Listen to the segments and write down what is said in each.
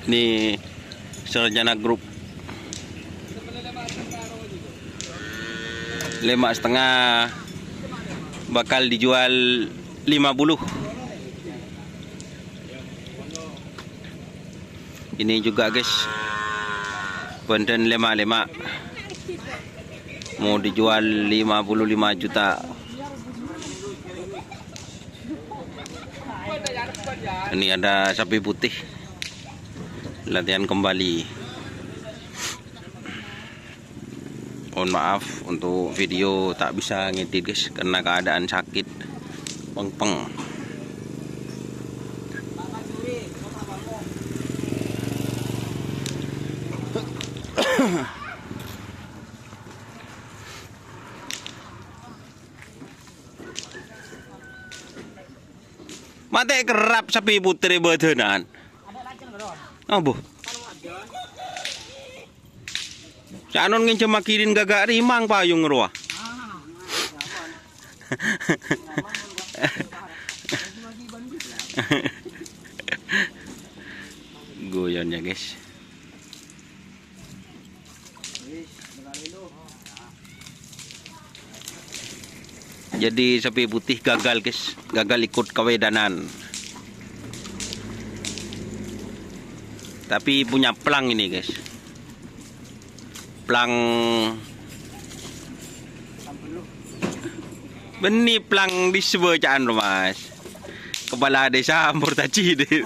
Ini Sarjana Group 5,5 bakal dijual 50. Ini juga guys, Banten 55 mau dijual 55 juta. Ini ada sapi putih latihan kembali. Mohon maaf untuk video tak bisa ngedit guys karena keadaan sakit peng-peng. Mate kerap sapi putih bedenan. Oh bu. Canon ngincem makirin gagak rimang payung ruah. Goyonnya guys. Jadi sapi putih gagal guys, gagal ikut kawedanan. Tapi punya plang ini guys. Plang beni plang di sebejaan mas. Kepala desa Murtaci deh.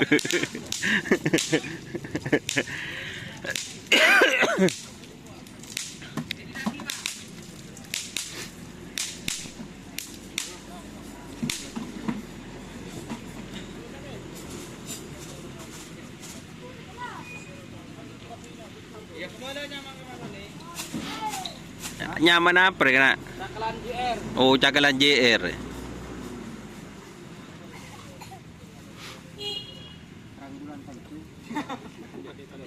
Nyaman apa kena? Cakalan JR. Oh, cakalan JR. Ranggulan tentu.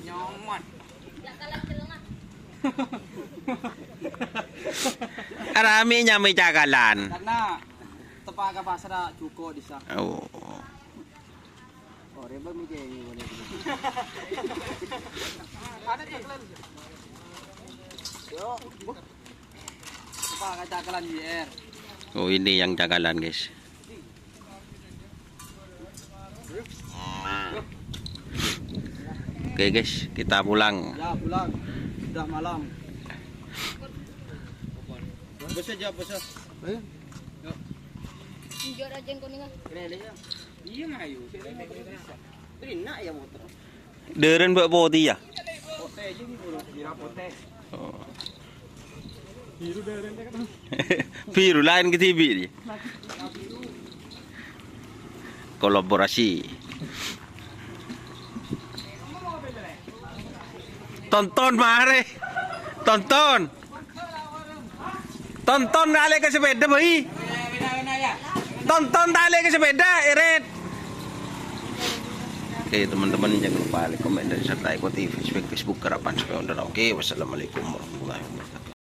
Nyaman. Cakalan celengah. Arami nyamai cakalan. Karena tepaga pasar cukup di sana. Oh. Oh, reba mikir ini boleh. Ada cakalan. Yo. Tepaga cakalan JR. Oh, ini yang cakalan guys. Oke guys, kita pulang. Ya pulang. Sudah malam. Besar aja besar. Ayo. Injor aja kuningan. Iya ngayu. Beri nak ya motor. Deren buat bodi ya. Pote aja nih bro. Bira pote. Oh. Biru deren kan. Biru lain ke TV dia. Kolaborasi. Tonton mare. Tonton. Tonton tali ke sepeda boy. Tonton tali ke sepeda Eret. Oke teman-teman jangan lupa like, komen dan serta ikuti Facebook Kerapan Supaya Oke, wassalamualaikum warahmatullahi wabarakatuh.